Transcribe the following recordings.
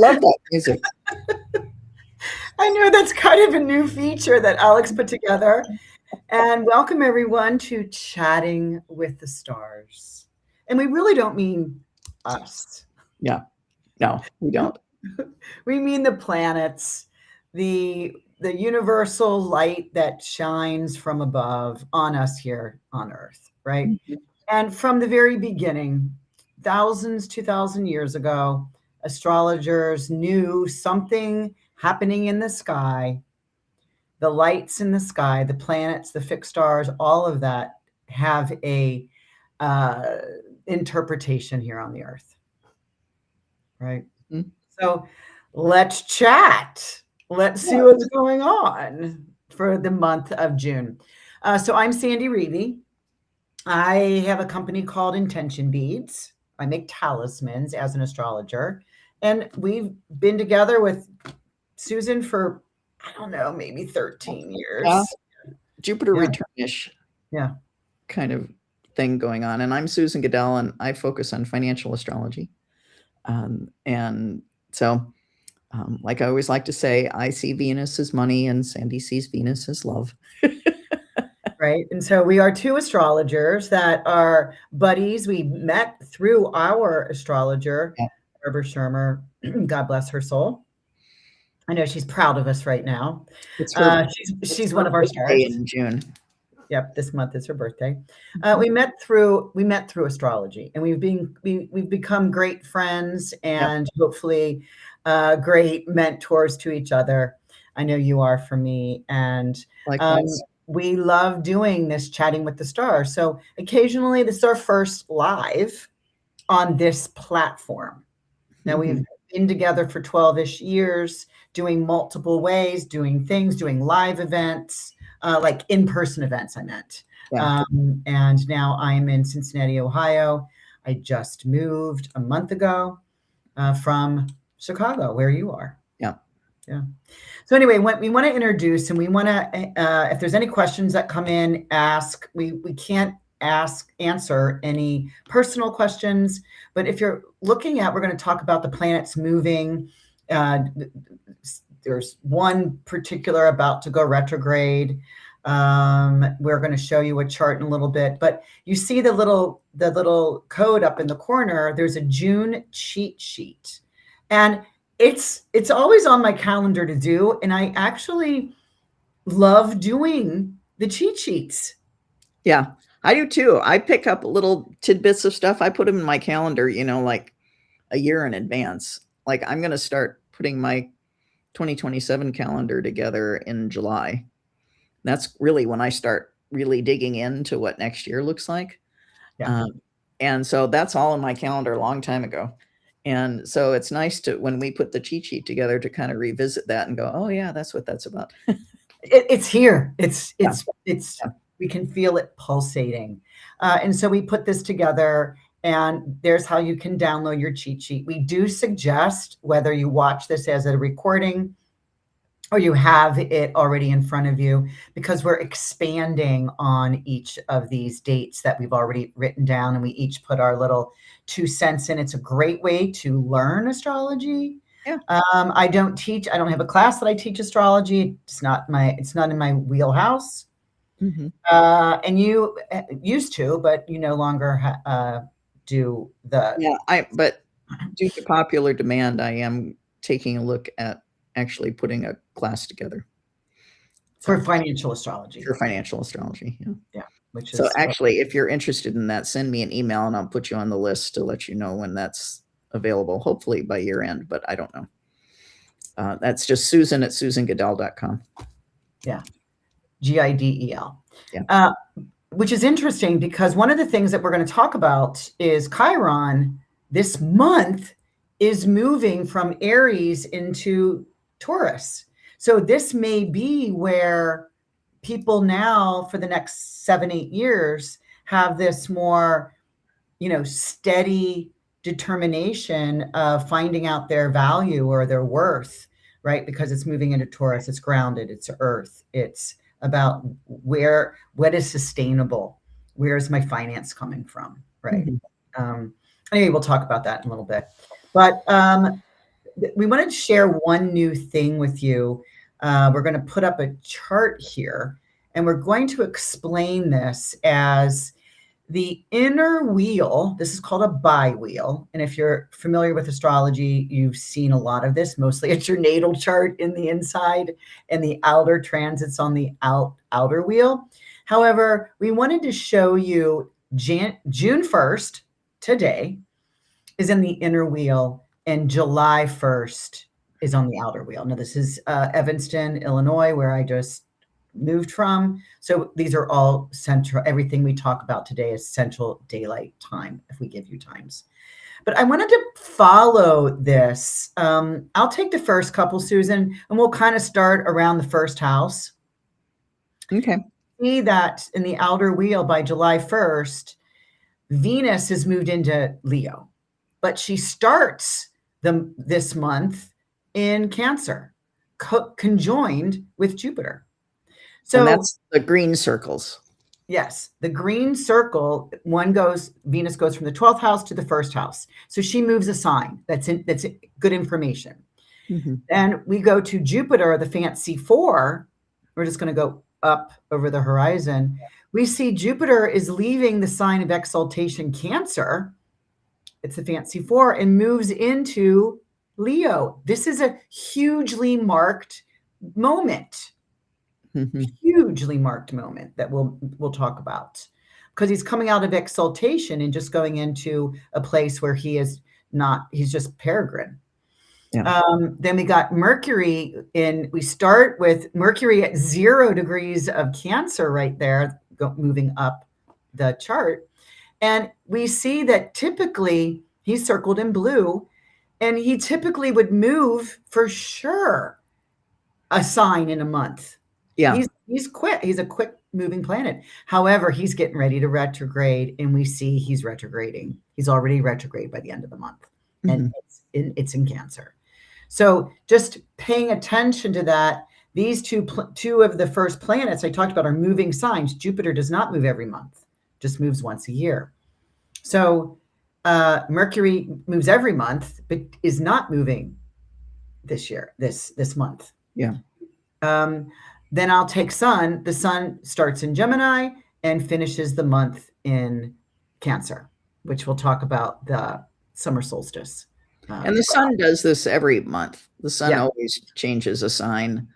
love that music. I know that's kind of a new feature that Alex put together. And welcome everyone to Chatting with the Stars. And we really don't mean us. Yeah. No, we don't. We mean the planets, the universal light that shines from above on us here on Earth, right? Mhm. And from the very beginning, thousands, 2,000 years ago, astrologers knew something happening in the sky, the lights in the sky, the planets, the fixed stars, all of that have a uh, interpretation here on the Earth, right? Mhm. So let's chat. Let's see Yeah. what's going on for the month of June. So I'm Sandy Rueve. I have a company called Intention Beads. I make talismans as an astrologer. And we've been together with Susan for, I don't know, maybe 13 Yeah. years. Jupiter Yeah. returnish Yeah. kind of thing going on. And I'm Susan Gidel, and I focus on financial astrology. And so, like I always like to say, I see Venus as money, and Sandy sees Venus as love. Right. And so we are two astrologers that are buddies. We met through our astrologer, Yeah. Barbara Shermer. God bless her soul. I know she's proud of us right now. It's her. She's Her one of our birthday stars. in June. Yep, this month is her birthday. Mhm. We met through astrology, and we've become great friends Yep. and hopefully great mentors to each other. I know you are for me, and Likewise. we love doing this chatting with the stars. So occasionally, this is our first live on this platform. Now we've Mhm. been together for 12-ish years, doing multiple ways, doing things, doing live events, like in-person events, I meant. Yeah. And now I'm in Cincinnati, Ohio. I just moved a month ago from Chicago, where you are. Yeah. Yeah. So anyway, we want to introduce, and we want to, if there's any questions that come in, ask. We can't answer any personal questions, but if you're looking at, we're going to talk about the planets moving. Uh, there's one particular about to go retrograde. We're going to show you a chart in a little bit, but you see the little code up in the corner. There's a June cheat sheet, and it's always on my calendar to do, and I actually love doing the cheat sheets. Yeah. I do too. I pick up little tidbits of stuff. I put them in my calendar, like a year in advance. Like I'm going to start putting my 2027 calendar together in July. That's really when I start really digging into what next year looks like. Yeah. And so that's all in my calendar a long time ago. And so it's nice to, when we put the cheat sheet together, to kind of revisit that and go, oh yeah, that's what that's about. It's here. Yeah. We can feel it pulsating. And so we put this together, and there's how you can download your cheat sheet. We do suggest, whether you watch this as a recording or you have it already in front of you, because we're expanding on each of these dates that we've already written down, and we each put our little 2 cents in. It's a great way to learn astrology. Yeah. I don't have a class that I teach astrology. It's not in my wheelhouse. Mhm. And you used to, but you no longer do the. Yeah, but due to popular demand, I am taking a look at actually putting a class together. For financial astrology. For financial astrology, yeah. Yeah, which is so actually, if you're interested in that, send me an email and I'll put you on the list to let you know when that's available. Hopefully by year end, but I don't know. That's just Susan at susangidel.com. Yeah, Gidel. Yeah. Which is interesting, because one of the things that we're going to talk about is Chiron this month is moving from Aries into Taurus. So this may be where people now for the next 7-8 years have this more, steady determination of finding out their value or their worth, right? Because it's moving into Taurus, it's grounded, it's earth, it's about what is sustainable, where is my finance coming from, right? Mhm. Anyway, we'll talk about that in a little bit, but we wanted to share one new thing with you. We're going to put up a chart here, and we're going to explain this as the inner wheel. This is called a bi-wheel. And if you're familiar with astrology, you've seen a lot of this. Mostly it's your natal chart in the inside and the outer transits on the outer wheel. However, we wanted to show you June 1st, today, is in the inner wheel, and July 1st is on the outer wheel. Now, this is Evanston, Illinois, where I just moved from. So these are all central. Everything we talk about today is Central Daylight Time, if we give you times. But I wanted to follow this. I'll take the first couple, Susan, and we'll kind of start around the first house. Okay. See that in the outer wheel by July 1st, Venus has moved into Leo, but she starts this month in Cancer, conjoined with Jupiter. So and that's the green circles. Yes, the green circle, Venus goes from the 12th house to the first house. So she moves a sign. That's good information. Mm-hmm. And we go to Jupiter, the fancy 4. We're just going to go up over the horizon. We see Jupiter is leaving the sign of exaltation, Cancer. It's the fancy 4, and moves into Leo. This is a hugely marked moment. Mm-hmm. Hugely marked moment that we'll talk about, because he's coming out of exaltation and just going into a place where he's just peregrine. Yeah. Then we got Mercury we start with Mercury at 0 degrees of Cancer right there, moving up the chart. And we see that typically he's circled in blue, and he typically would move for sure a sign in a month. Yeah. He's quick. He's a quick moving planet. However, he's getting ready to retrograde, and we see he's retrograding. He's already retrograde by the end of the month, and it's in Cancer. So just paying attention to that. These two of the first planets I talked about are moving signs. Jupiter does not move every month, just moves once a year. So Mercury moves every month, but is not moving this year, this month. Yeah. Then I'll take Sun. The Sun starts in Gemini and finishes the month in Cancer, which we'll talk about the summer solstice. And the sun does this every month. The sun always changes a sign,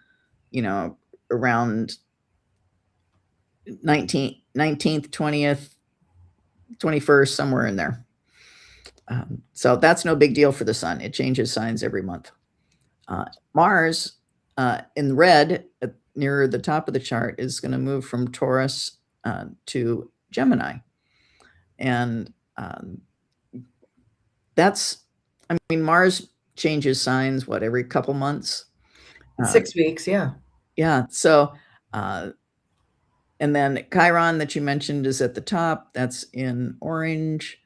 around 19th, 20th, 21st, somewhere in there. So that's no big deal for the sun. It changes signs every month. Mars, in red, nearer the top of the chart, is going to move from Taurus to Gemini. And Mars changes signs, every couple months? 6 weeks, yeah. Yeah. So, and then Chiron that you mentioned is at the top. That's in orange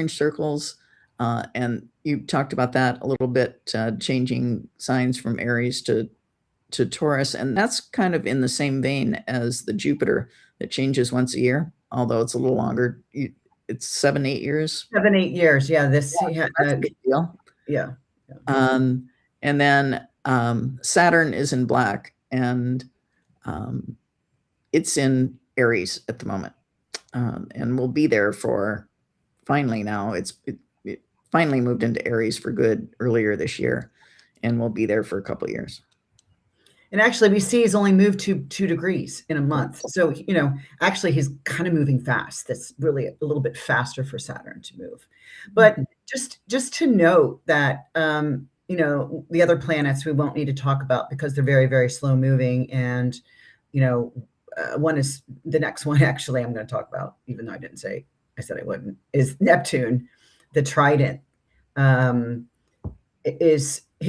circles. And you talked about that a little bit, changing signs from Aries to Taurus. And that's kind of in the same vein as the Jupiter that changes once a year, although it's a little longer. It's 7-8 years. 7-8 years. Yeah. That's a big deal. Yeah. And then Saturn is in black, and it's in Aries at the moment, and will be there for finally now. It finally moved into Aries for good earlier this year, and will be there for a couple of years. And actually, we see he's only moved 2 degrees in a month. So, actually, he's kind of moving fast. That's really a little bit faster for Saturn to move. But just to note that, the other planets we won't need to talk about because they're very, very slow moving. And, one is the next one, actually, I'm going to talk about, even though I said I wouldn't, is Neptune, the Trident.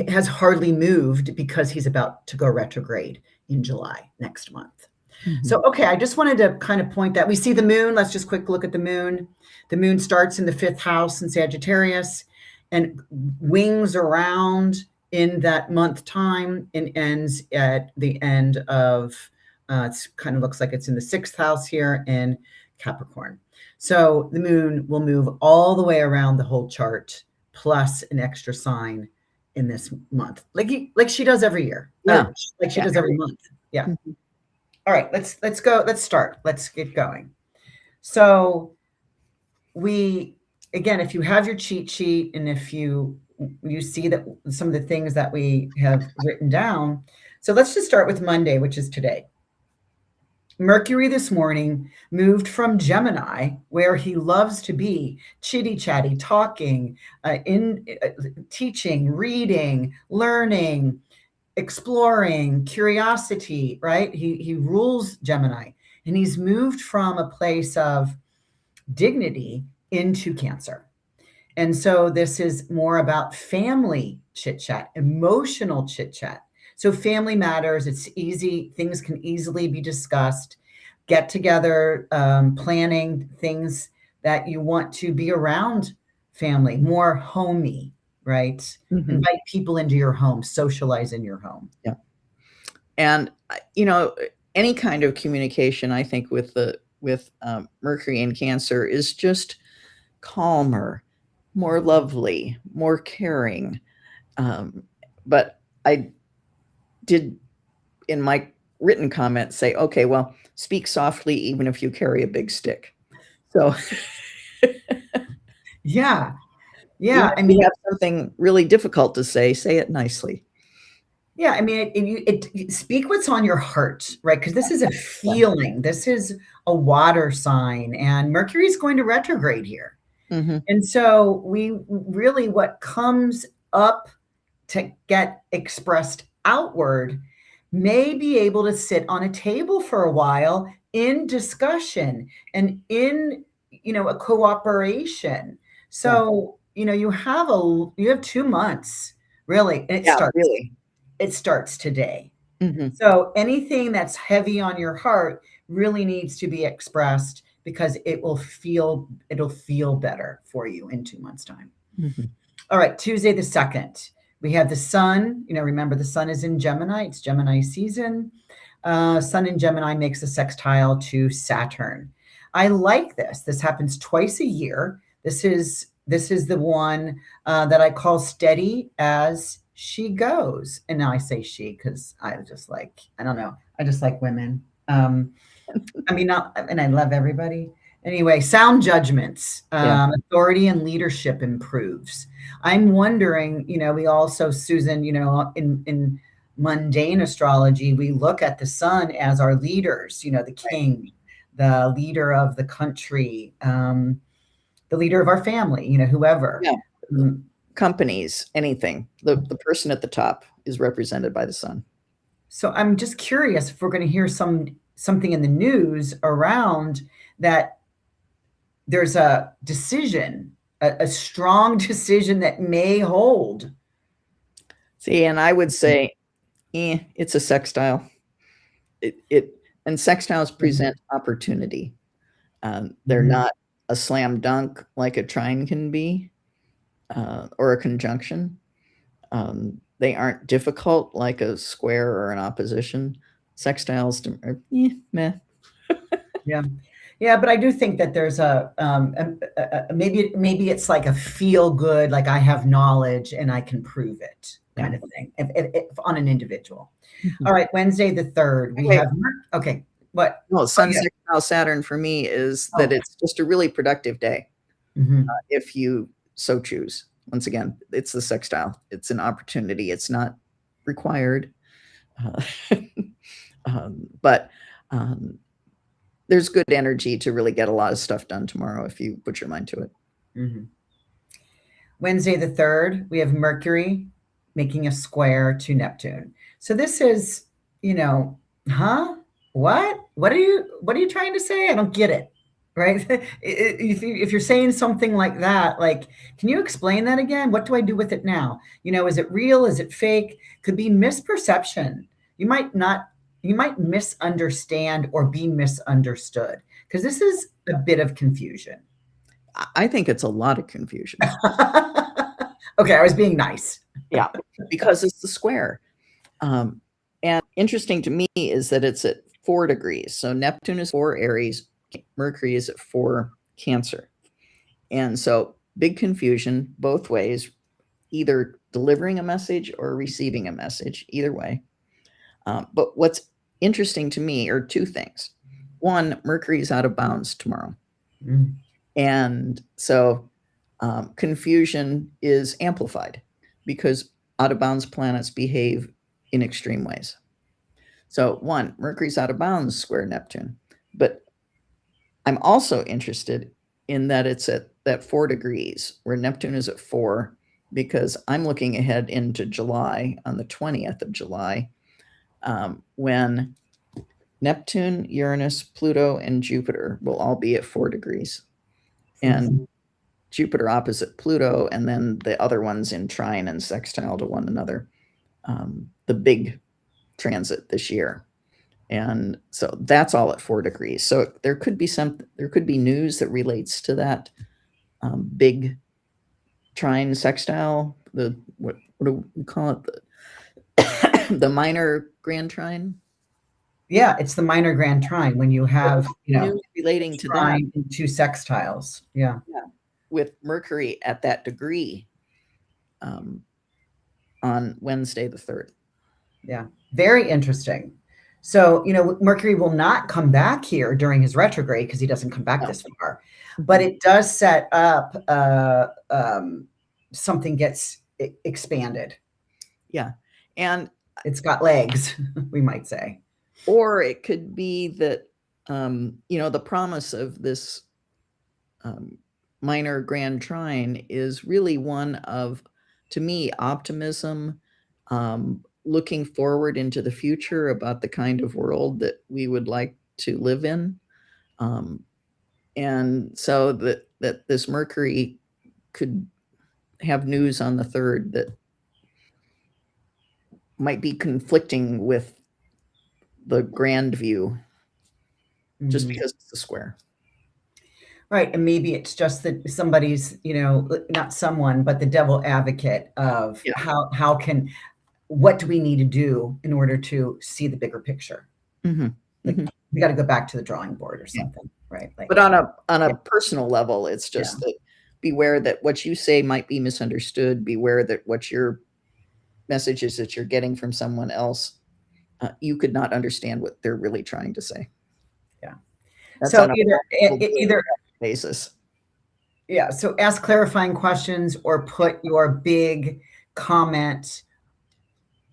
Has hardly moved because he's about to go retrograde in July next month. Mm-hmm. So, okay, I just wanted to kind of point that. We see the moon. Let's just quick look at the moon. The moon starts in the 5th house in Sagittarius and wings around in that month time and ends at the end of, it kind of looks like it's in the 6th house here in Capricorn. So the moon will move all the way around the whole chart, plus an extra sign in this month, like she does every year. Yeah. Like she does every month. Yeah. Mhm. All right, let's go. Let's start. Let's get going. So again, if you have your cheat sheet and if you see that some of the things that we have written down. So let's just start with Monday, which is today. Mercury this morning moved from Gemini, where he loves to be, chitty chatty, talking, teaching, reading, learning, exploring, curiosity, right? He rules Gemini, and he's moved from a place of dignity into Cancer. And so this is more about family chit chat, emotional chit chat. So family matters. It's easy. Things can easily be discussed. Get together, planning things that you want to be around family, more homey, right? Mhm. Invite people into your home, socialize in your home. Yeah. And, any kind of communication, I think, with Mercury and Cancer is just calmer, more lovely, more caring. But I did, in my written comment, say, okay, well, speak softly even if you carry a big stick. So Yeah. Yeah. even if you have something really difficult to say it nicely. Yeah, I mean, speak what's on your heart, right? Because this is a feeling. This is a water sign, and Mercury is going to retrograde here. Mhm. And so we really, what comes up to get expressed outward may be able to sit on a table for a while in discussion and in, a cooperation. So, you have 2 months really, and Yeah, really. it starts today. Mhm. So anything that's heavy on your heart really needs to be expressed because it'll feel better for you in 2 months' time. Mhm. All right, Tuesday the 2nd. We have the sun. Remember the sun is in Gemini. It's Gemini season. Sun in Gemini makes a sextile to Saturn. I like this. This happens twice a year. This is the one that I call steady as she goes. And now I say she because I just like, I don't know. I just like women. I mean, and I love everybody. Anyway, sound judgments, Yeah. authority and leadership improves. I'm wondering, we also, Susan, in mundane astrology, we look at the sun as our leaders, the king, the leader of the country, the leader of our family, whoever. Yeah. Mm. Companies, anything. The person at the top is represented by the sun. So I'm just curious if we're going to hear something in the news around that there's a decision, a strong decision that may hold. See, and I would say, it's a sextile. And sextiles present opportunity. They're Mhm. not a slam dunk like a trine can be, or a conjunction. They aren't difficult like a square or an opposition. Sextiles are, meh. Yeah. Yeah, but I do think that there's maybe it's like a feel good, like I have knowledge and I can prove it kind Yeah. of thing if on an individual. Mhm. All right, Wednesday the 3rd, we Wait. have okay. What? Well, Sun yeah. sextile Saturn for me is that Oh. it's just a really productive day, Mhm. if you so choose. Once again, it's the sextile. It's an opportunity. It's not required. Uh, but there's good energy to really get a lot of stuff done tomorrow if you put your mind to it. Mhm. Wednesday the 3rd, we have Mercury making a square to Neptune. So this is, huh? What are you trying to say? I don't get it. Right? If you're saying something like that, like, can you explain that again? What do I do with it now? Is it real? Is it fake? Could be misperception. You might misunderstand or be misunderstood because this is a bit of confusion. I think it's a lot of confusion. Okay, I was being nice. Yeah, because it's the square. And interesting to me is that it's at 4 degrees. So Neptune is 4 Aries, Mercury is at 4 Cancer. And so big confusion both ways, either delivering a message or receiving a message, either way. But what's interesting to me are two things. One, Mercury is out of bounds tomorrow. Mm. And so confusion is amplified because out of bounds planets behave in extreme ways. So, one, Mercury's out of bounds square Neptune. But I'm also interested in that it's at that 4 degrees, where Neptune is at 4, because I'm looking ahead into July on the 20th of July, when Neptune, Uranus, Pluto, and Jupiter will all be at 4 degrees. And Jupiter opposite Pluto, and then the other ones in trine and sextile to one another. The big transit this year. And so that's all at 4 degrees. So there could be news that relates to that big trine sextile. What do we call it? The minor grand trine. Yeah, it's the minor grand trine when you have news relating to that, and 2 sextiles. Yeah, with Mercury at that degree on Wednesday the 3rd. Yeah, very interesting. So, Mercury will not come back here during his retrograde because he doesn't come back this far, but it does set up something gets expanded. Yeah. And it's got legs, we might say. Or it could be that, the promise of this minor grand trine is really one of, to me, optimism, looking forward into the future about the kind of world that we would like to live in. And so that this Mercury could have news on the 3rd that might be conflicting with the grand view, just because it's a square. Right. And maybe it's just that somebody's, not someone, but the devil advocate of what do we need to do in order to see the bigger picture? Mm-hmm. We got to go back to the drawing board or something, right? But on a personal level, it's just that beware that what you say might be misunderstood. Beware that what your messages that you're getting from someone else, you could not understand what they're really trying to say. Yeah. That's so on either basis. Yeah. So ask clarifying questions or put your big comment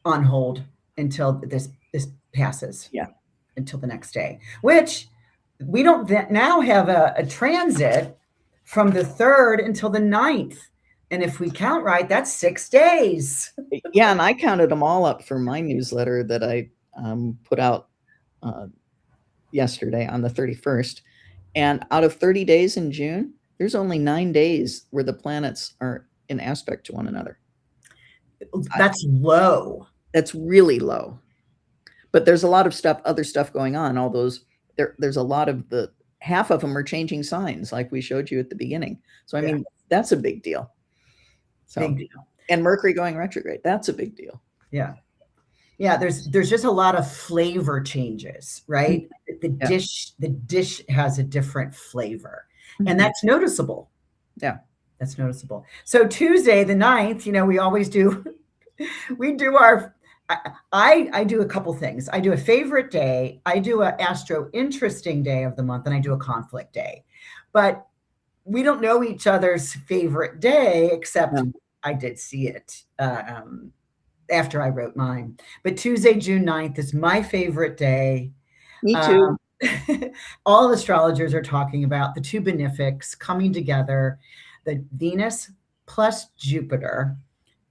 on hold until this passes. Yeah. Until the next day, which we don't now have a transit from the 3rd until the 9th. And if we count right, that's 6 days. Yeah. And I counted them all up for my newsletter that I put out yesterday on the 31st. And out of 30 days in June, there's only 9 days where the planets are in aspect to one another. That's low. That's really low. But there's a lot of other stuff going on. All those, there's a lot of half of them are changing signs, like we showed you at the beginning. So, I mean, that's a big deal. So, big deal. And Mercury going retrograde, that's a big deal. Yeah. Yeah, there's just a lot of flavor changes, right? The dish has a different flavor, and that's noticeable. Yeah, that's noticeable. So Tuesday the 9th, we always do, I do a couple things. I do a favorite day, I do an astro interesting day of the month, and I do a conflict day. But we don't know each other's favorite day, except I did see it after I wrote mine. But Tuesday, June 9th is my favorite day. Me too. All astrologers are talking about the 2 benefics coming together, the Venus plus Jupiter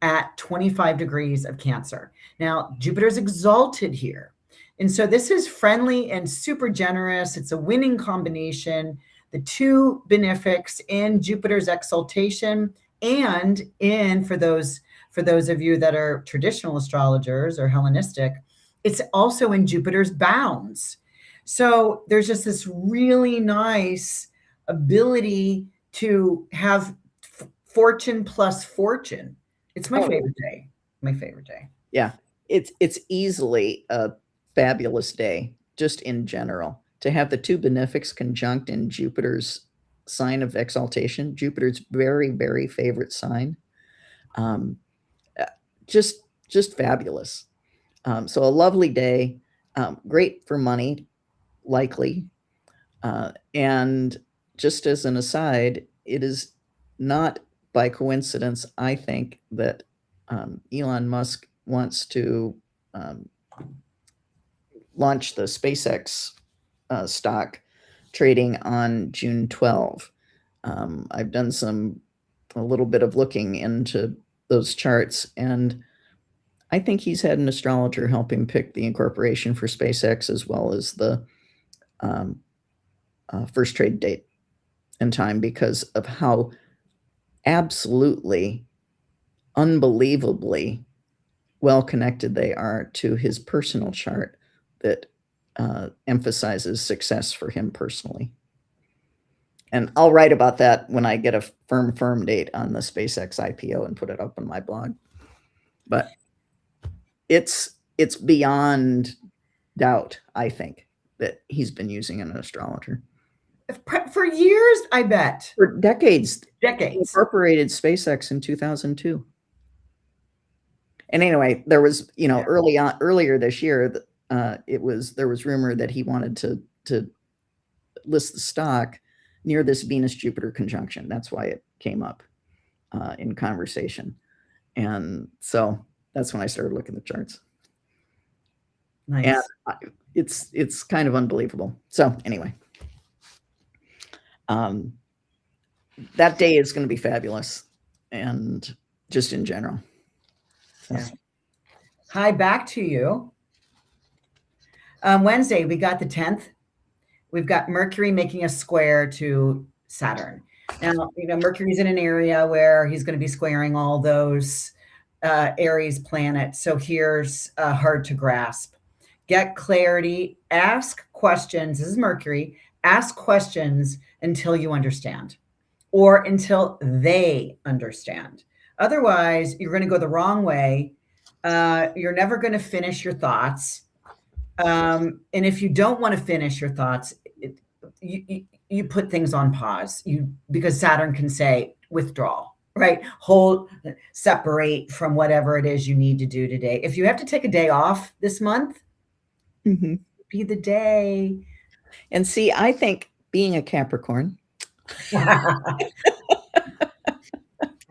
at 25 degrees of Cancer. Now, Jupiter's exalted here. And so this is friendly and super generous. It's a winning combination. The 2 benefics in Jupiter's exaltation and for those of you that are traditional astrologers or Hellenistic, it's also in Jupiter's bounds. So there's just this really nice ability to have fortune plus fortune. It's my favorite day. My favorite day. Yeah. It's easily a fabulous day, just in general, to have the 2 benefics conjunct in Jupiter's sign of exaltation, Jupiter's very, very favorite sign. just just fabulous. So a lovely day, great for money, likely. And just as an aside, it is not by coincidence, I think, that Elon Musk wants to um, launch the SpaceX stock trading on June 12. I've done a little bit of looking into those charts, and I think he's had an astrologer help him pick the incorporation for SpaceX as well as the um, first trade date and time because of how absolutely, unbelievably well connected they are to his personal chart that emphasizes success for him personally. And I'll write about that when I get a firm date on the SpaceX IPO and put it up on my blog. But it's beyond doubt, I think, that he's been using an astrologer. For years, I bet. For decades. He Decades. incorporated SpaceX in 2002. And anyway, there was, Yeah. earlier this year, there was rumor that he wanted to list the stock near this Venus-Jupiter conjunction. That's why it came up in conversation. And so that's when I started looking at the charts. Nice. And it's kind of unbelievable. So anyway, that day is going to be fabulous, and just in general. So. Yeah. Hi, back to you. Wednesday, we got the 10th. We've got Mercury making a square to Saturn. Now, Mercury's in an area where he's going to be squaring all those Aries planets. So here's hard to grasp. Get clarity, ask questions. This is Mercury. Ask questions until you understand or until they understand. Otherwise, you're going to go the wrong way. You're never going to finish your thoughts. And if you don't want to finish your thoughts, you put things on pause. Because Saturn can say withdraw, right? Hold, separate from whatever it is you need to do today. If you have to take a day off this month, be the day. And see, I think being a Capricorn, I'm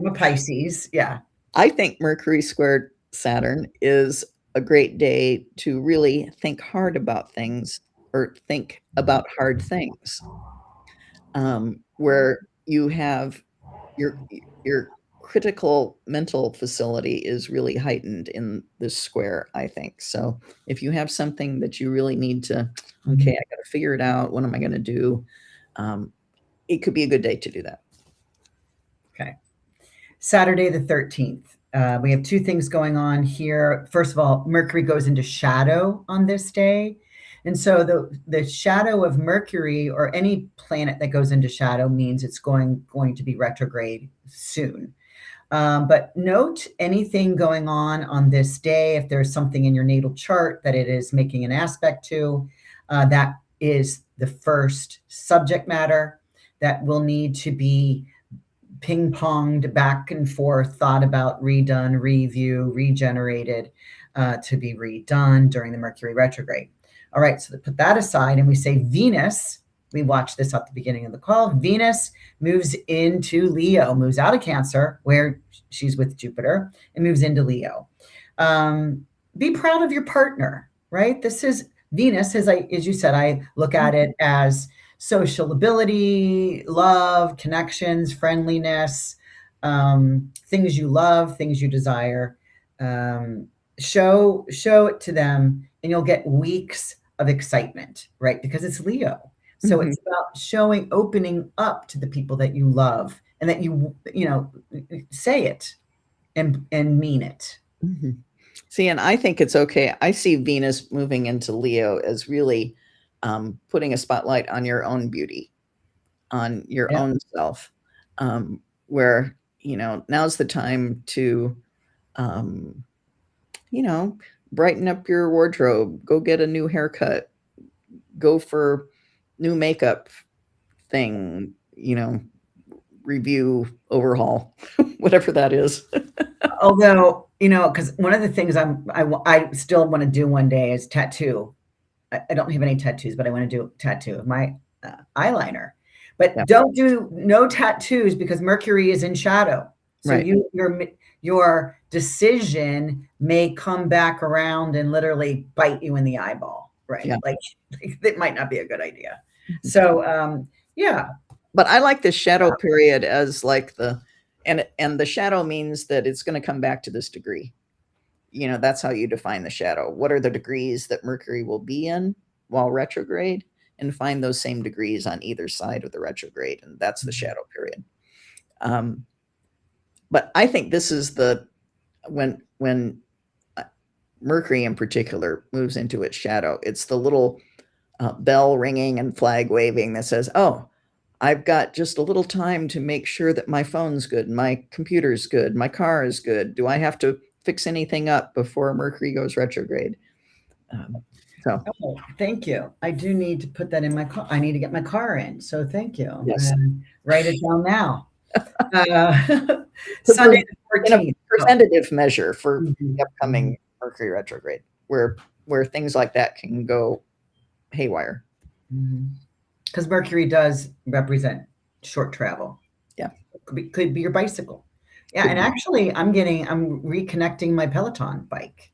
a Pisces, yeah. I think Mercury squared Saturn is a great day to really think hard about things or think about hard things, where you have your critical mental facility is really heightened in this square, I think. So if you have something that you really need to, okay, I got to figure it out. What am I going to do? It could be a good day to do that. Okay. Saturday the 13th. We have two things going on here. First of all, Mercury goes into shadow on this day. And so the shadow of Mercury or any planet that goes into shadow means it's going to be retrograde soon. But note anything going on this day. If there's something in your natal chart that it is making an aspect to, that is the first subject matter that will need to be ping-ponged back and forth, thought about, redone, review, regenerated to be redone during the Mercury retrograde. All right, so to put that aside and we say Venus, we watched this at the beginning of the call, Venus moves into Leo, moves out of Cancer, where she's with Jupiter, and moves into Leo. Be proud of your partner, right? This is Venus, as you said, I look at it as social ability, love, connections, friendliness, things you love, things you desire. Show it to them, and you'll get weeks of excitement, right? Because it's Leo. So it's about opening up to the people that you love, and that you say it and mean it. See, and I think it's okay. I see Venus moving into Leo as really putting a spotlight on your own beauty, on your own self, where, now's the time to, brighten up your wardrobe, go get a new haircut, go for new makeup thing, review, overhaul, whatever that is. Although, because one of the things I still want to do one day is tattoo. I don't have any tattoos, but I want to do a tattoo of my eyeliner. But Yeah. don't do no tattoos because Mercury is in shadow. So Right. your decision may come back around and literally bite you in the eyeball, right? Yeah. Like it might not be a good idea. So yeah. But I like this shadow period as like and the shadow means that it's going to come back to this degree. That's how you define the shadow. What are the degrees that Mercury will be in while retrograde, and find those same degrees on either side of the retrograde, and that's the shadow period. But I think this is when Mercury in particular moves into its shadow. It's the little bell ringing and flag waving that says, "Oh, I've got just a little time to make sure that my phone's good, my computer's good, my car is good. Do I have to fix anything up before Mercury goes retrograde?" So, Oh, thank you. I do need to put that in my car. I need to get my car in. So thank you. I'm yes, gonna write it down now. because we're Sunday the in a 14th. Oh. preventative measure for Mhm, the upcoming Mercury retrograde, where things like that can go haywire. Because Mercury does represent short travel. Yeah, Could be your bicycle. Yeah, could and be. actually, I'm reconnecting my Peloton bike.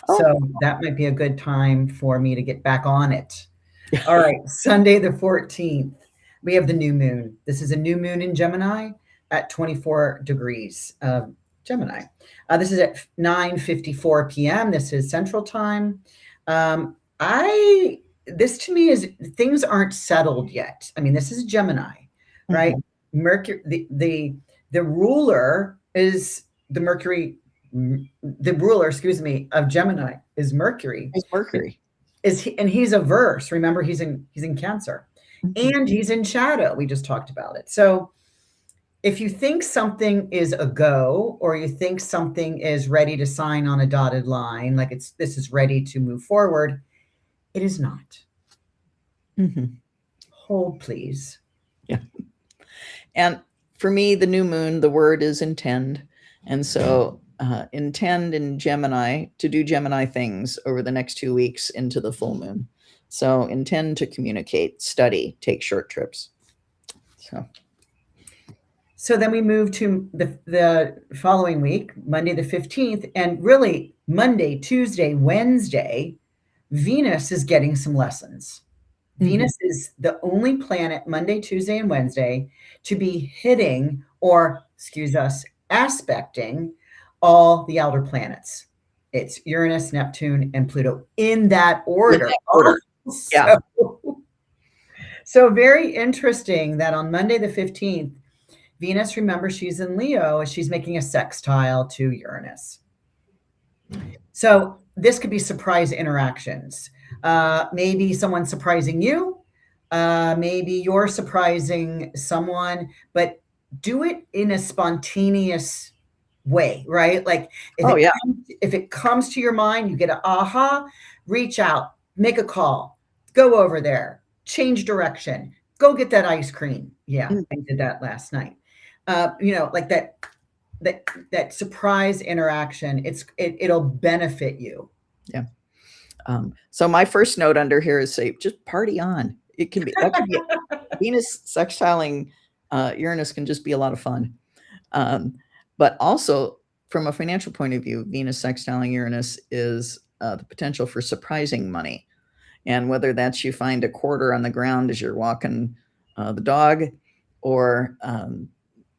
Oh, So that might be a good time for me to get back on it. All right, Sunday the 14th, we have the new moon. This is a new moon in Gemini at 24 degrees of Gemini. This is at 9:54 p.m. This is Central Time. I This to me is things aren't settled yet. I mean, this is Gemini, right? mhm. Mercury, the ruler is the Mercury. The ruler, excuse me, of Gemini is Mercury. It's Mercury. And he's a verse. Remember, he's in Cancer, Mhm. and he's in shadow. We just talked about it. So if you think something is a go, or you think something is ready to sign on a dotted line, like this is ready to move forward, it is not. Mhm. Hold, please. Yeah. And for me, the new moon, the word is intend. And so intend in Gemini to do Gemini things over the next 2 weeks into the full moon. So intend to communicate, study, take short trips. So then we move to the following week, Monday the 15th, and really Monday, Tuesday, Wednesday, Venus is getting some lessons. Mhm. Venus is the only planet Monday, Tuesday, and Wednesday to be hitting, or excuse us, aspecting all the outer planets. It's Uranus, Neptune, and Pluto in that In order. that order. Yeah. So very interesting that on Monday the 15th, Venus, remember, she's in Leo, she's making a sextile to Uranus. So this could be surprise interactions. Maybe someone surprising you. Maybe you're surprising someone, but do it in a spontaneous way, right? Like Oh, yeah. if it comes to your mind, you get an aha, reach out, make a call, go over there, change direction, go get that ice cream. Yeah, I Mhm. did that last night. Like that surprise interaction. It'll benefit you. Yeah. So my first note under here is say, just party on. That can be Venus sextiling Uranus can just be a lot of fun. Um, but also, from a financial point of view, Venus sextiling Uranus is the potential for surprising money. And whether that's you find a quarter on the ground as you're walking the dog, or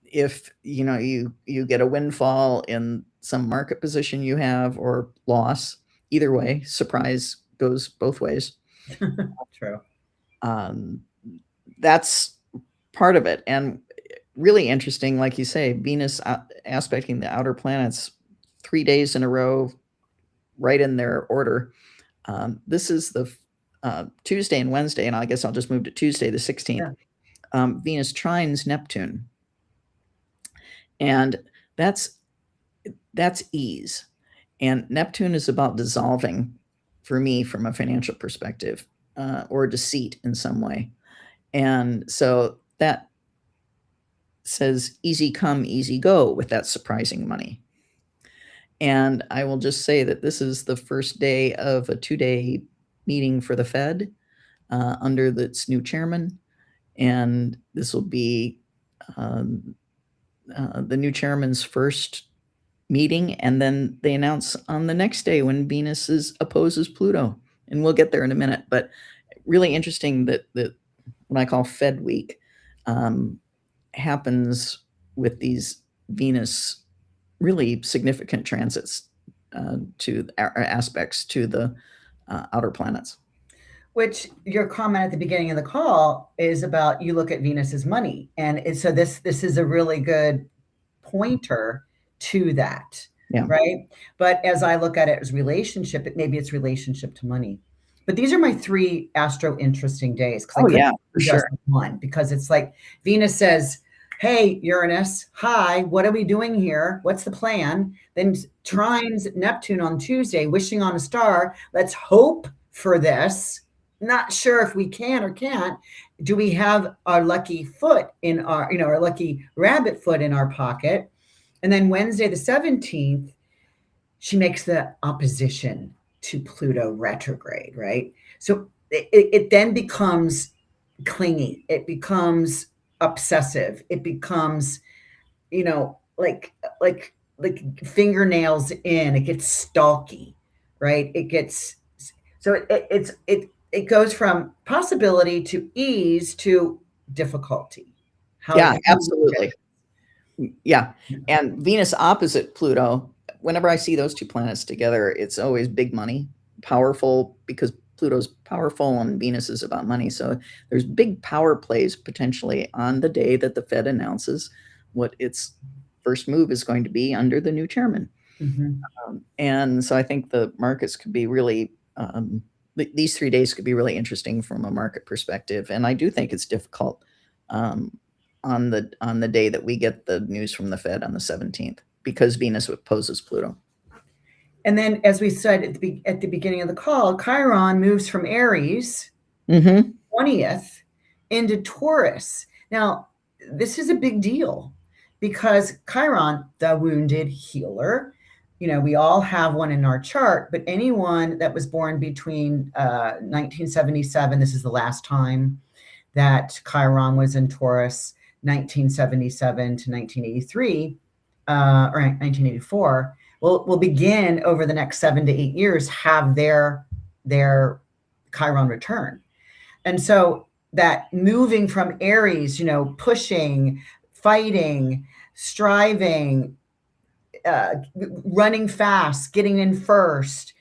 if you get a windfall in some market position you have, or loss, either way, surprise goes both ways. True. Um, that's part of it. And really interesting, like you say, Venus aspecting the outer planets 3 days in a row, right in their order. This is the Tuesday and Wednesday, and I guess I'll just move to Tuesday, the 16th. Yeah. Venus trines Neptune, and that's ease. And Neptune is about dissolving, for me, from a financial perspective, or deceit in some way. And so that says easy come, easy go with that surprising money. And I will just say that this is the first day of a 2-day meeting for the Fed under its new chairman. And this will be the new chairman's first meeting. And then they announce on the next day when Venus opposes Pluto. And we'll get there in a minute. But really interesting that what I call Fed week happens with these Venus really significant transits to aspects to the outer planets. Which your comment at the beginning of the call is about, you look at Venus as money. And so this is a really good pointer to that. Yeah. Right. But as I look at it as relationship, maybe it's relationship to money. But these are my 3 astro interesting days. Oh, yeah, for sure. One, because it's like Venus says, hey, Uranus, hi, what are we doing here? What's the plan? Then trines Neptune on Tuesday, wishing on a star. Let's hope for this. Not sure if we can or can't. Do we have our lucky foot in our, our lucky rabbit foot in our pocket? And then Wednesday, the 17th, she makes the opposition to Pluto retrograde, right? So it then becomes clingy. It becomes obsessive. It becomes, like fingernails in. It gets stalky, right? It gets, so it goes from possibility to ease to difficulty. Yeah, absolutely. Yeah. And Venus opposite Pluto, whenever I see those 2 planets together, it's always big money, powerful, because Pluto's powerful and Venus is about money. So there's big power plays potentially on the day that the Fed announces what its first move is going to be under the new chairman. And so I think the markets could be really, these 3 days could be really interesting from a market perspective. And I do think it's difficult on the day that we get the news from the Fed on the 17th, because Venus opposes Pluto. And then, as we said at the beginning of the call, Chiron moves from Aries, 20th, into Taurus. Now, this is a big deal because Chiron, the wounded healer, we all have one in our chart, but anyone that was born between 1977, this is the last time that Chiron was in Taurus, 1977 to 1983, or 1984, will begin over the next 7 to 8 years, have their Chiron return. And so that moving from Aries, pushing, fighting, striving, running fast, getting in first,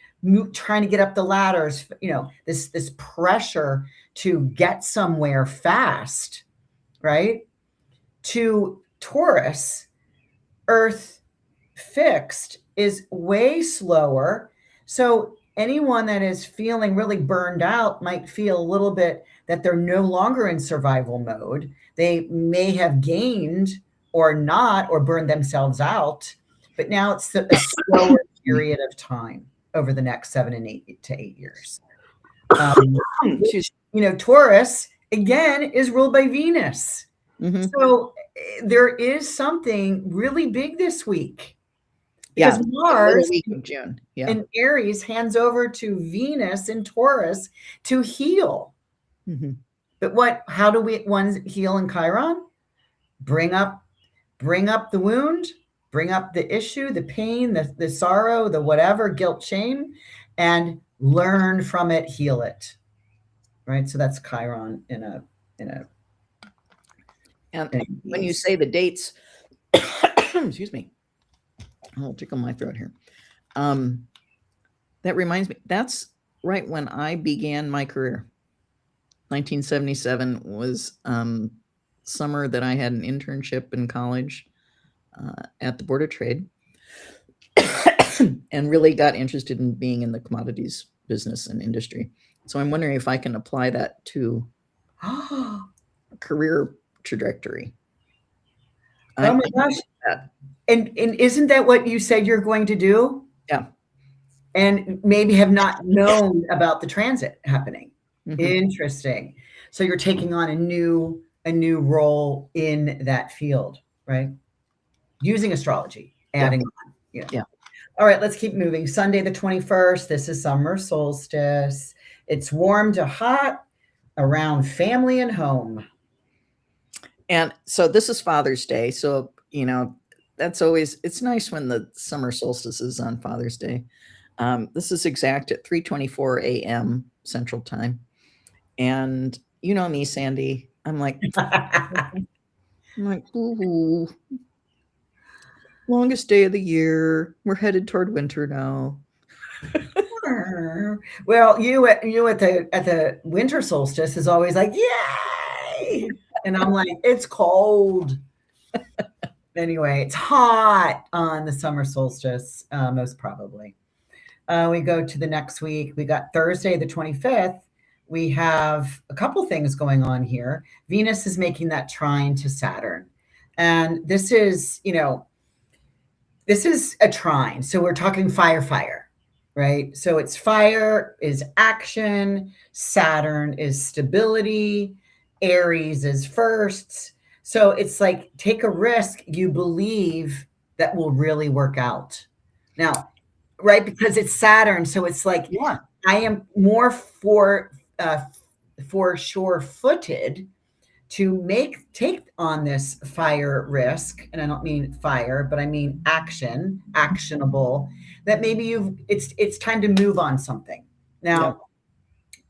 trying to get up the ladders, this pressure to get somewhere fast, right? To Taurus, Earth fixed is way slower. So anyone that is feeling really burned out might feel a little bit that they're no longer in survival mode. They may have gained or not, or burned themselves out, but now it's a slower period of time over the next 7 and 8 to 8 years. Taurus, again, is ruled by Venus. So there is something really big this week. Because Mars week of June, in Aries hands over to Venus in Taurus to heal. But how do ones heal in Chiron? Bring up the wound, bring up the issue, the pain, the sorrow, the whatever, guilt, shame, and learn from it, heal it. Right? So that's Chiron in a and when you say the dates, excuse me, I'll tickle my throat here. That reminds me, that's right when I began my career. 1977 was summer that I had an internship in college at the Board of Trade and really got interested in being in the commodities business and industry. So I'm wondering if I can apply that to career trajectory. Oh my gosh. And isn't that what you said you're going to do? Yeah. And maybe have not known about the transit happening. Interesting. So you're taking on a new a new role in that field, right? Using astrology, adding on. Yeah. Yeah. All right, let's keep moving. Sunday the 21st. This is summer solstice. It's warm to hot around family and home. And so this is Father's Day. So, that's always, it's nice when the summer solstice is on Father's Day. This is exact at 3:24 a.m. Central Time. And you know me, Sandy. Ooh, longest day of the year. We're headed toward winter now. Well, you at the winter solstice is always like, yay! And I'm like, it's cold. Anyway, it's hot on the summer solstice, most probably. We go to the next week. We got Thursday, the 25th. We have a couple things going on here. Venus is making that trine to Saturn. And this is a trine. So we're talking fire, fire, right? So it's fire is action, Saturn is stability, Aries is firsts. So it's like take a risk you believe that will really work out. Now, right? Because it's Saturn. So it's like, Yeah. I am more for sure-footed to take on this fire risk, and I don't mean fire, but I mean actionable, that maybe it's time to move on something. Now,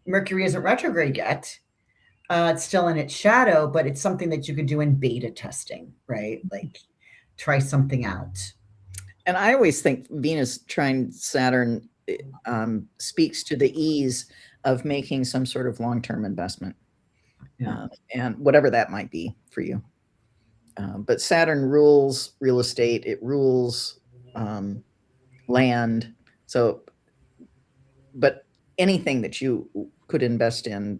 Mercury isn't retrograde yet. It's still in its shadow, but it's something that you could do in beta testing, right? Like try something out. And I always think Venus trine Saturn speaks to the ease of making some sort of long-term investment. Yeah. And whatever that might be for you. But Saturn rules real estate. It rules land. So, but anything that you could invest in,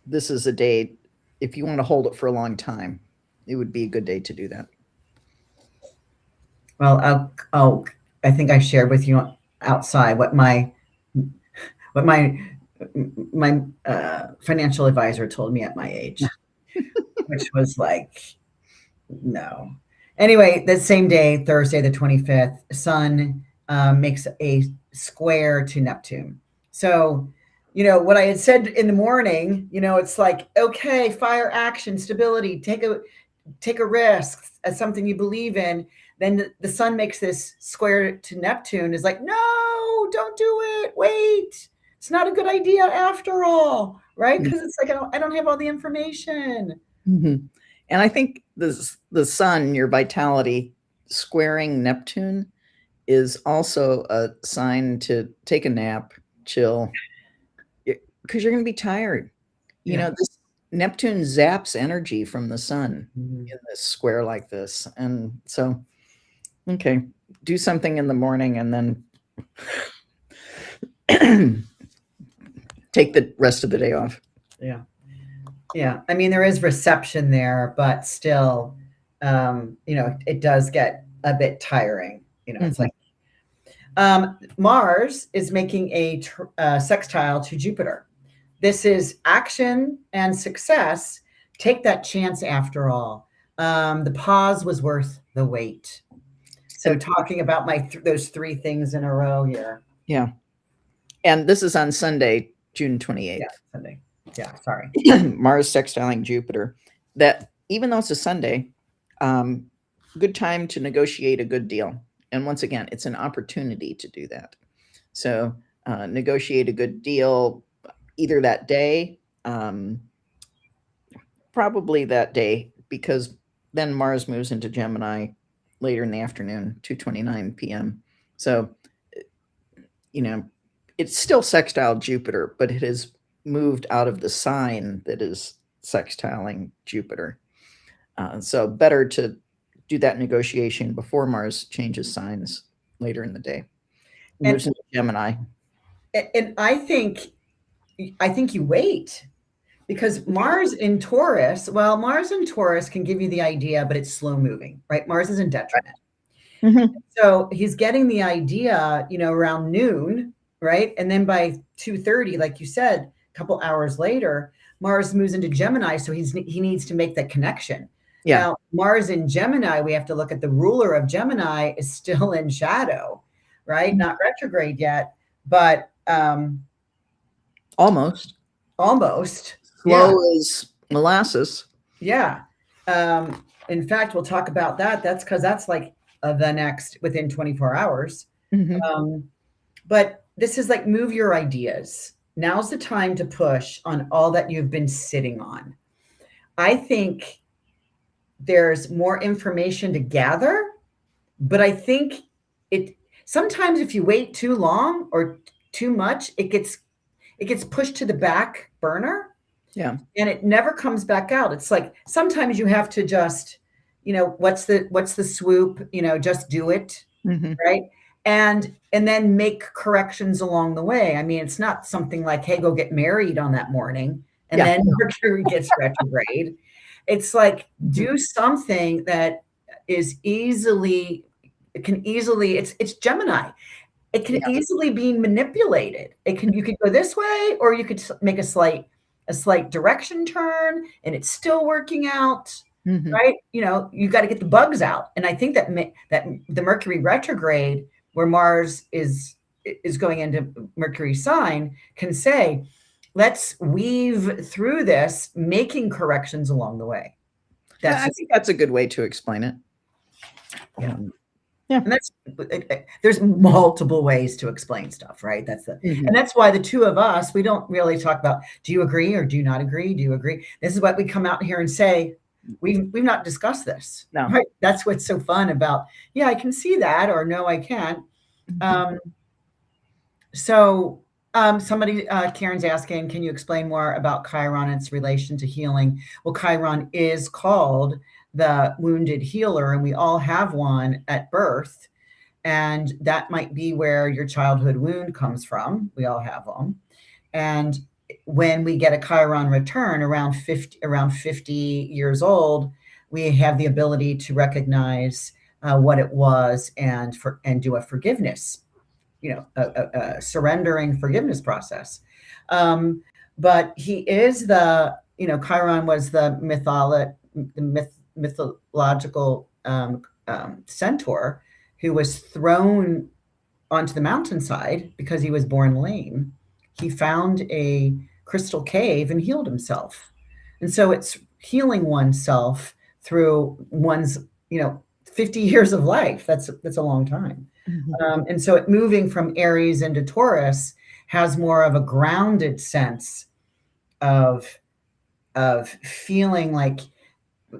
this is a day, if you want to hold it for a long time, it would be a good day to do that. Well, I think I shared with you outside what my financial advisor told me at my age, which was like, no. Anyway, that same day, Thursday the 25th, Sun makes a square to Neptune. So, what I had said in the morning, it's like, okay, fire action, stability, take a risk as something you believe in. Then the Sun makes this square to Neptune, is like, no, don't do it. Wait. It's not a good idea after all, right? Because it's like I don't have all the information. Mm-hmm. And I think the Sun, your vitality, squaring Neptune is also a sign to take a nap, chill, because you're going to be tired. This Neptune zaps energy from the Sun in this square like this, and so okay, do something in the morning and then take the rest of the day off. Yeah. I mean, there is reception there, but still, it does get a bit tiring. It's like Mars is making a sextile to Jupiter. This is action and success. Take that chance after all. The pause was worth the wait. So talking about those three things in a row here. Yeah. And this is on Sunday, June 28th. Yeah, Sunday. Yeah, sorry. Mars sextiling Jupiter. That even though it's a Sunday, good time to negotiate a good deal. And once again, it's an opportunity to do that. So negotiate a good deal either that day, probably that day, because then Mars moves into Gemini later in the afternoon, 2:29 p.m. So, it's still sextile Jupiter, but it has moved out of the sign that is sextiling Jupiter. So better to do that negotiation before Mars changes signs later in the day. It moves into Gemini. And I think you wait, because Mars in Taurus can give you the idea, but it's slow moving, right? Mars is in detriment. Mm-hmm. So he's getting the idea, around noon, right? And then by 2:30, like you said, a couple hours later, Mars moves into Gemini, so he needs to make that connection. Yeah. Now, Mars in Gemini, we have to look at the ruler of Gemini is still in shadow, right? Mhm. Not retrograde yet, but Almost. almost. Yeah. Slow as molasses. Yeah. In fact, we'll talk about that. That's because that's like the next within 24 hours. Mhm. But this is like move your ideas. Now's the time to push on all that you've been sitting on. I think there's more information to gather, but I think it sometimes if you wait too long or too much, it gets pushed to the back burner. Yeah. And it never comes back out. It's like sometimes you have to just, what's the swoop, just do it, Mm-hmm. right? And then make corrections along the way. I mean, it's not something like, hey, go get married on that morning and then Mercury gets retrograde. It's like do something that is easily, it's Gemini. It can easily be manipulated. You could go this way, or you could make a slight direction turn, and it's still working out, Mm-hmm. right? You got to get the bugs out. And I think that the Mercury retrograde, where Mars is going into Mercury sign, can say, let's weave through this, making corrections along the way. I think that's a good way to explain it. Yeah. And there's multiple ways to explain stuff, right? And that's why the two of us, we don't really talk about, do you agree or do you not agree? Do you agree? This is what we come out here and say. We've not discussed this. No. Right? That's what's so fun about, yeah, I can see that, or no, I can't. Somebody, Karen's asking, can you explain more about Chiron and its relation to healing? Well, Chiron is called the wounded healer, and we all have one at birth. And that might be where your childhood wound comes from. We all have them. And when we get a Chiron return around 50 years old, we have the ability to recognize what it was and do a forgiveness, a surrendering forgiveness process. But he is Chiron was the mythological centaur who was thrown onto the mountainside because he was born lame. He found a crystal cave and healed himself. And so it's healing oneself through one's, 50 years of life. That's a long time. And so it moving from Aries into Taurus has more of a grounded sense of feeling like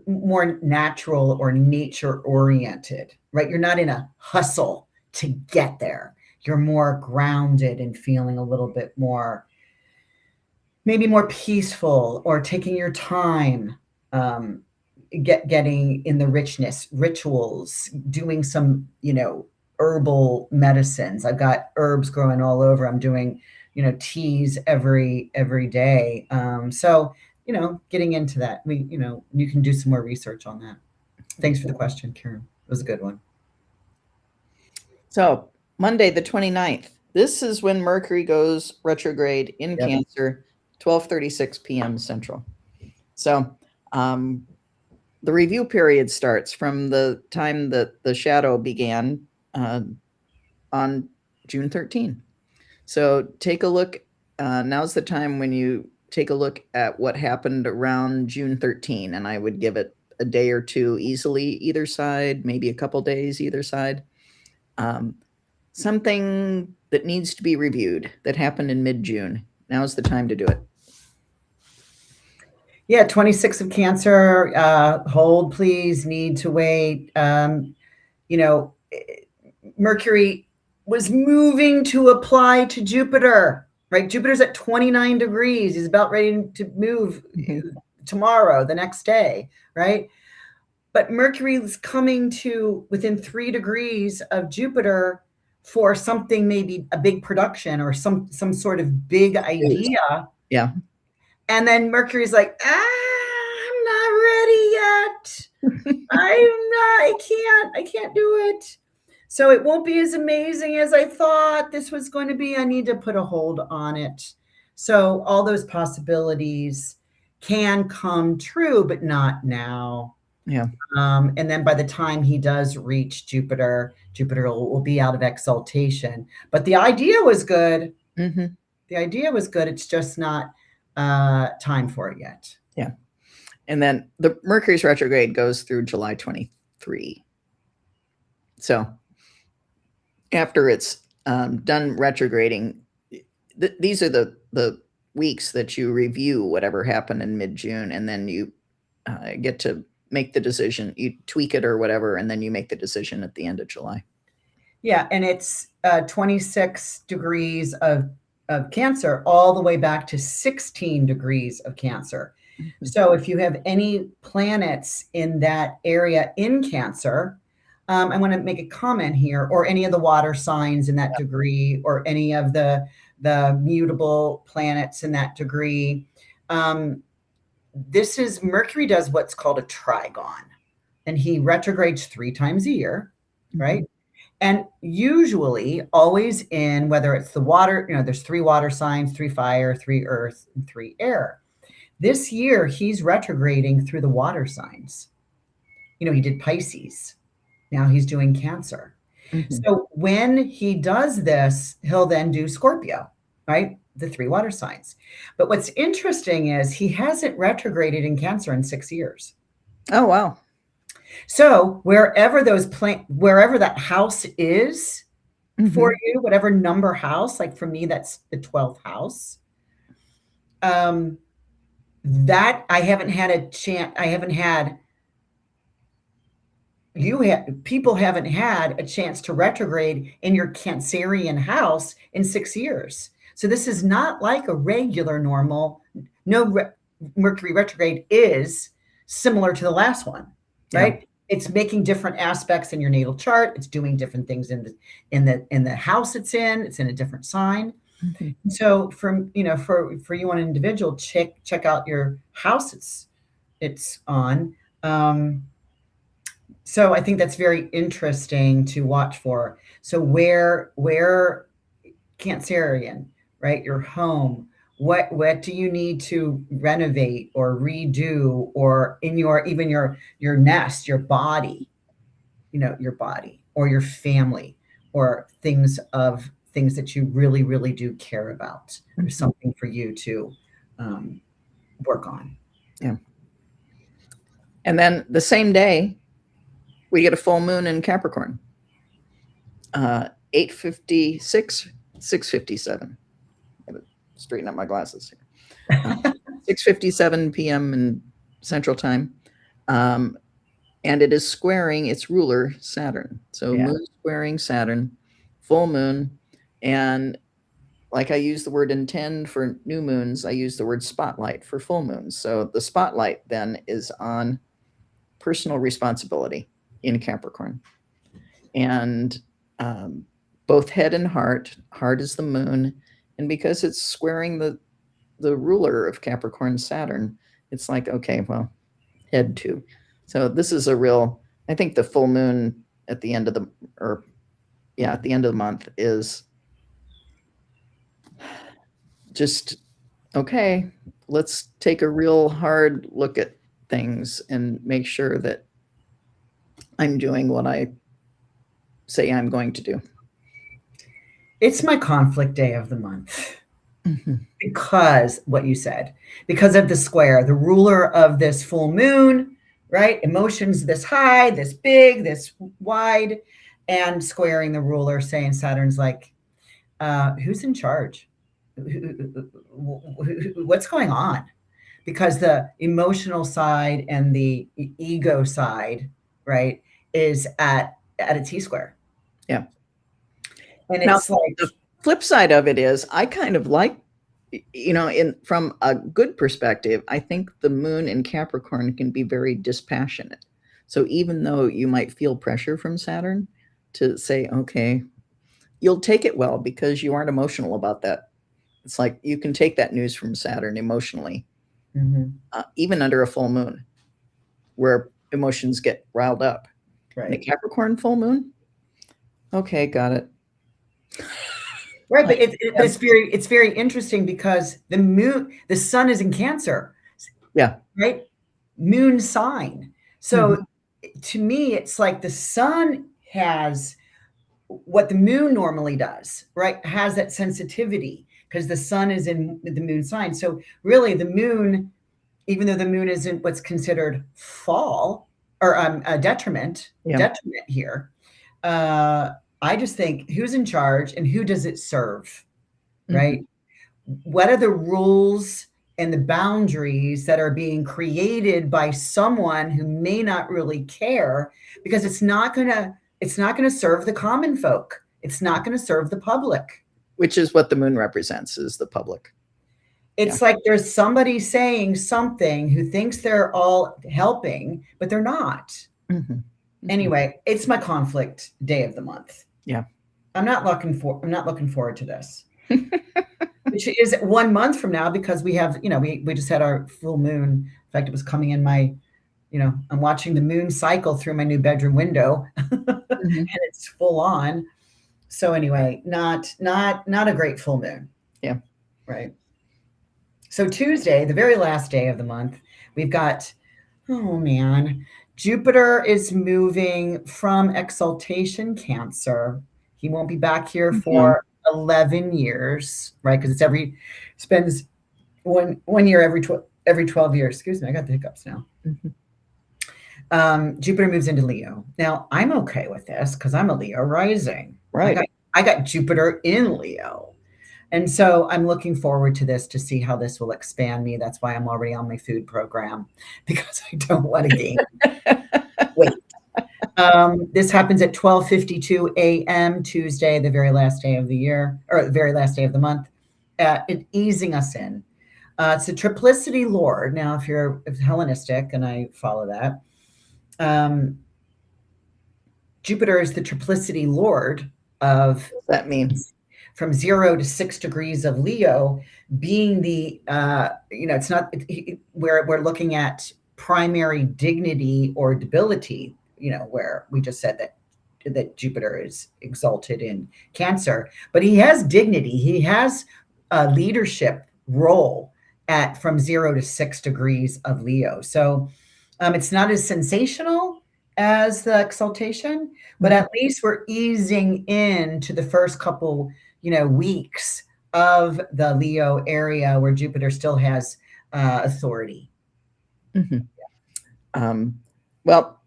more natural or nature oriented, right? You're not in a hustle to get there. You're more grounded and feeling a little bit more, maybe more peaceful, or taking your time, getting in the richness, rituals, doing some, herbal medicines. I've got herbs growing all over. I'm doing, teas every day. So, getting into that, you can do some more research on that. Thanks for the question, Karen. It was a good one. So Monday, the 29th, this is when Mercury goes retrograde in Cancer, 12:36 p.m. Central. So the review period starts from the time that the shadow began on June 13. So take a look. Now's the time when you take a look at what happened around June 13, and I would give it a day or two easily either side, maybe a couple days either side. Something that needs to be reviewed that happened in mid-June. Now's the time to do it. Yeah, 26 of Cancer, hold please, need to wait. Mercury was moving to apply to Jupiter, right? Jupiter's at 29 degrees. He's about ready to move tomorrow, the next day, right? But Mercury is coming to within 3 degrees of Jupiter for something, maybe a big production or some sort of big idea. Yeah. And then Mercury's like, I'm not ready yet. I can't do it. So it won't be as amazing as I thought this was going to be. I need to put a hold on it. So all those possibilities can come true, but not now. Yeah. And then by the time he does reach Jupiter, Jupiter will be out of exaltation. But the idea was good. Mm-hmm. The idea was good. It's just not time for it yet. Yeah. And then the Mercury's retrograde goes through July 23. So after it's done retrograding, these are the weeks that you review whatever happened in mid-June, and then you get to make the decision. You tweak it or whatever, and then you make the decision at the end of July. Yeah, and it's 26 degrees of Cancer all the way back to 16 degrees of Cancer. Mm-hmm. So if you have any planets in that area in Cancer, I want to make a comment here, or any of the water signs in that degree, or any of the mutable planets in that degree. This is Mercury does what's called a trigon, and he retrogrades 3 times a year, right? Mm-hmm. And usually always in, whether it's the water, there's 3 water signs, 3 fire, 3 earth, and 3 air. This year he's retrograding through the water signs. He did Pisces. Now he's doing Cancer. Mm-hmm. So when he does this, he'll then do Scorpio, right? The 3 water signs. But what's interesting is he hasn't retrograded in Cancer in 6 years. Oh, wow. So wherever that house is mm-hmm. for you, whatever number house, like for me, that's the 12th house. That I haven't had a chance. People haven't had a chance to retrograde in your Cancerian house in 6 years. So this is not like a regular normal. Mercury retrograde is similar to the last one, right? Yeah. It's making different aspects in your natal chart. It's doing different things in the house it's in. It's in a different sign. Mm-hmm. So for you on an individual, check out your house it's on. So I think that's very interesting to watch for. So where Cancerian, right? Your home. What do you need to renovate or redo, or in your nest, your body, your body, or your family, or things that you really, really do care about. Mm-hmm. There's something for you to work on. Yeah. And then the same day, we get a full moon in Capricorn. 8:56, 6:57. Straighten up my glasses here. 6:57 p.m. in Central Time. And it is squaring its ruler, Saturn. So moon squaring Saturn, full moon. And like I use the word intend for new moons, I use the word spotlight for full moons. So the spotlight then is on personal responsibility in Capricorn. And both head and heart is the moon. And because it's squaring the ruler of Capricorn, Saturn, it's like, okay, well, head too. So this is I think the full moon at the end of the month is just, okay, let's take a real hard look at things and make sure that I'm doing what I say I'm going to do. It's my conflict day of the month. Mm-hmm. Because what you said, because of the square, the ruler of this full moon, right? Emotions this high, this big, this wide, and squaring the ruler, saying Saturn's like, who's in charge? What's going on? Because the emotional side and the ego side, right, is at a T-square. Yeah. And it's like the flip side of it is I kind of like, from a good perspective, I think the moon in Capricorn can be very dispassionate. So even though you might feel pressure from Saturn to say, okay, you'll take it well because you aren't emotional about that. It's like you can take that news from Saturn emotionally, mm-hmm. Even under a full moon where emotions get riled up. Right. In a Capricorn full moon, okay, got it. Right, but it's very interesting because the sun is in Cancer. Yeah. right? Moon sign. So to me, it's like the sun has what the moon normally does, right? Has that sensitivity because the sun is in the moon sign. So really, the moon, even though the moon isn't what's considered fall or a detriment here, I just think who's in charge and who does it serve, right? What are the rules and the boundaries that are being created by someone who may not really care, because it's not going to serve the common folk. It's not going to serve the public. Which is what the moon represents, is the public. It's like there's somebody saying something who thinks they're all helping, but they're not. Anyway, it's my conflict day of the month. Yeah. I'm not looking forward to this. Which is 1 month from now, because we have, we just had our full moon. In fact, it was coming in my, I'm watching the moon cycle through my new bedroom window and it's full on. So anyway, not a great full moon. Yeah. Right. So Tuesday, the very last day of the month, we've got, oh man, Jupiter is moving from exaltation Cancer. He won't be back here for 11 years, right? Because spends one year every 12 years. Excuse me, I got the hiccups now. Jupiter moves into Leo. Now, I'm okay with this because I'm a Leo rising. Right. I got Jupiter in Leo. And so I'm looking forward to this to see how this will expand me. That's why I'm already on my food program, because I don't want to gain weight. This happens at 12:52 a.m. Tuesday, the very last day of the year, or the very last day of the month, easing us in. It's a triplicity lord. Now, if you're Hellenistic, and I follow that, Jupiter is the triplicity lord of. That means from 0 to 6 degrees of Leo, being the, it's not where we're looking at primary dignity or debility, where we just said that Jupiter is exalted in Cancer, but he has dignity. He has a leadership role from 0 to 6 degrees of Leo. So it's not as sensational as the exaltation, but at least we're easing into the first couple weeks of the Leo area where Jupiter still has authority. Well,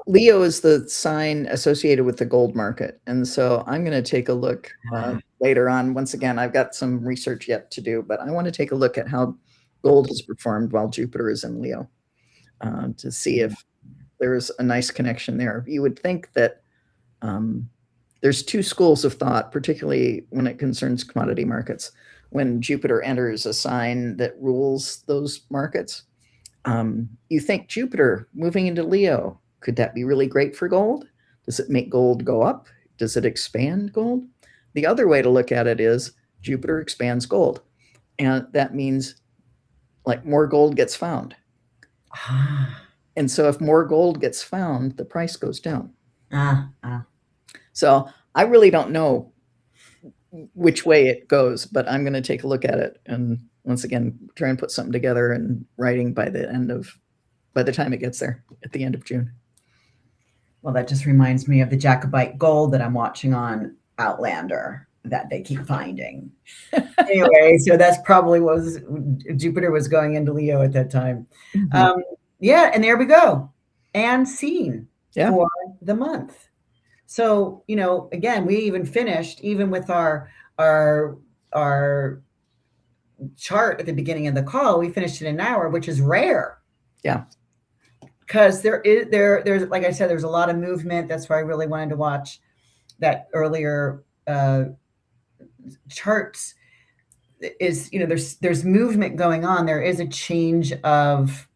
Leo is the sign associated with the gold market. And so I'm going to take a look later on. Once again, I've got some research yet to do, but I want to take a look at how gold has performed while Jupiter is in Leo to see if there's a nice connection there. You would think that there's two schools of thought, particularly when it concerns commodity markets. When Jupiter enters a sign that rules those markets, you think Jupiter moving into Leo, could that be really great for gold? Does it make gold go up? Does it expand gold? The other way to look at it is Jupiter expands gold. And that means like more gold gets found. And so if more gold gets found, the price goes down. So I really don't know which way it goes, but I'm going to take a look at it and once again try and put something together in writing by the time it gets there at the end of June. Well, that just reminds me of the Jacobite gold that I'm watching on Outlander that they keep finding. Anyway, so that's probably was Jupiter was going into Leo at that time. Yeah, and there we go. And scene for the month. So, again, we even finished, even with our chart at the beginning of the call, we finished in an hour, which is rare. Yeah. Because there's, like I said, there's a lot of movement. That's why I really wanted to watch that earlier charts. Is, there's movement going on. There is a change of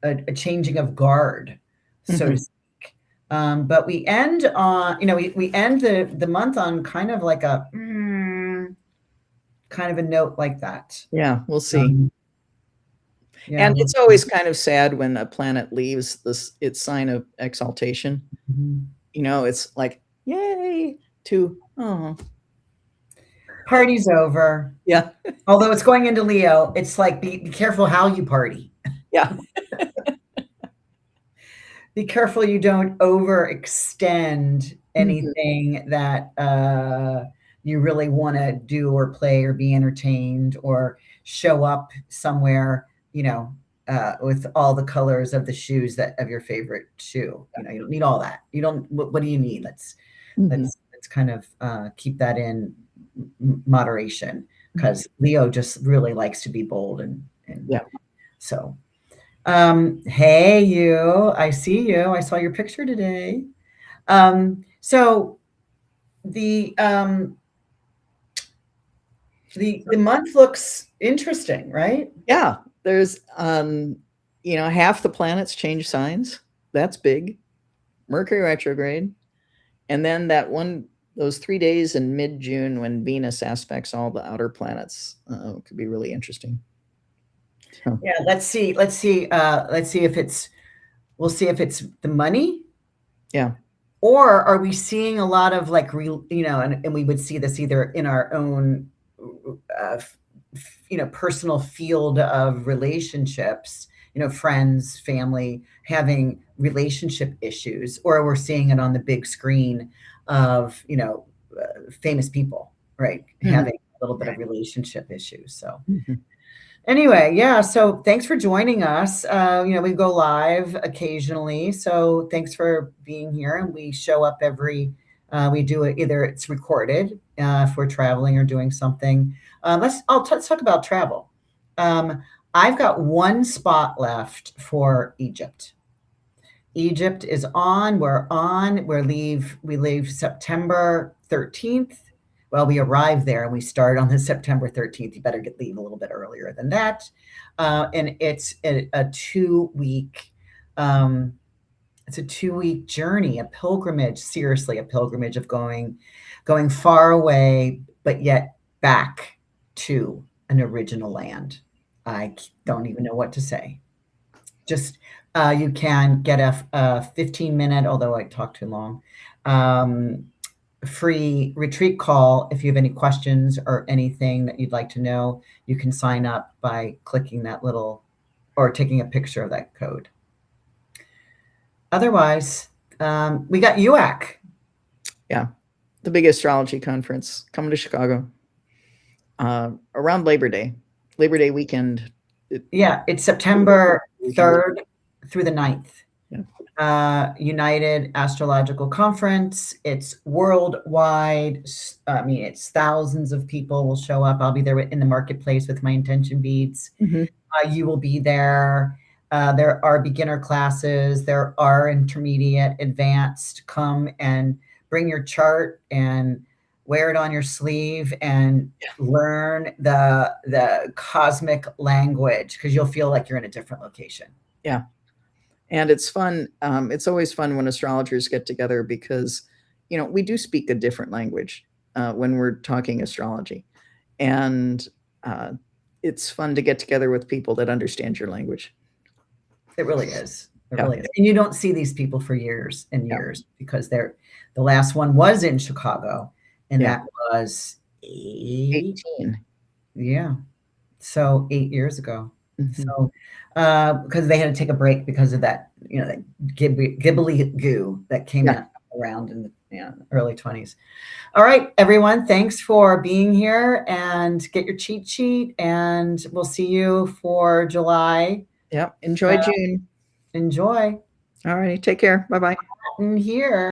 a changing of guard, so to speak. But we end on, we end the month on kind of like a kind of a note like that. Yeah, we'll see. And it's always kind of sad when a planet leaves its sign of exaltation. Mm-hmm. It's like, yay, to, oh. Party's over. Yeah. Although it's going into Leo, it's like be careful how you party. Yeah. Be careful you don't overextend Mhm. anything that you really want to do or play or be entertained or show up somewhere, with all the colors of the shoes that of your favorite shoe. You don't need all that. You don't. What do you need? Let's Mhm. let's kind of keep that in moderation Mhm. because Leo just really likes to be bold and Yeah. so. Hey, you. I see you. I saw your picture today. So the the month looks interesting, right? Yeah. There's, half the planets change signs. That's big. Mercury retrograde. And then those 3 days in mid-June when Venus aspects all the outer planets could be really interesting. So, Yeah. Let's see. Let's see. Let's see if it's. We'll see if it's the money, yeah. or are we seeing a lot of like and we would see this either in our own personal field of relationships, friends, family having relationship issues, or we're seeing it on the big screen of famous people, right, Mhm. having a little bit of Right. relationship issues. So Mhm. anyway, yeah, so thanks for joining us. We go live occasionally, so thanks for being here. And we show up we do it, either it's recorded if we're traveling or doing something. Let's talk about travel. Um, I've got one spot left for Egypt. Egypt is on. We're on. We leave September 13th. Well, we arrive there and we start on the September 13th. You better leave a little bit earlier than that. And a 2 week it's a 2 week journey, a pilgrimage, seriously, a pilgrimage of going far away, but yet back to an original land. I don't even know what to say. Just you can get a 15-minute, although I talk too long, free retreat call. If you have any questions or anything that you'd like to know, you can sign up by clicking that little or taking a picture of that code. Otherwise, we got UAC. Yeah. The big astrology conference coming to Chicago around Labor Day weekend. Yeah, it's September Usually. 3rd through the 9th. Yeah. United Astrological Conference. It's worldwide. I mean, it's thousands of people will show up. I'll be there in the marketplace with my intention beads. Mhm. You will be there. There are beginner classes. There are intermediate, advanced. Come and bring your chart and wear it on your sleeve and learn the cosmic language because you'll feel like you're in a different location. Yeah. And it's fun. It's always fun when astrologers get together because, we do speak a different language when we're talking astrology. And it's fun to get together with people that understand your language. It really is. It Yeah. really is. And you don't see these people for years and Yeah. years because the last one was in Chicago, and Yeah. that was 18. yeah. So 8 years ago. Mhm. So because they had to take a break because of that, that gibbly goo that came Yeah. out around in the early 20s. All right, everyone, thanks for being here and get your cheat sheet and we'll see you for July. Yeah. Enjoy June. Enjoy. All righty. Take care. Bye bye. And here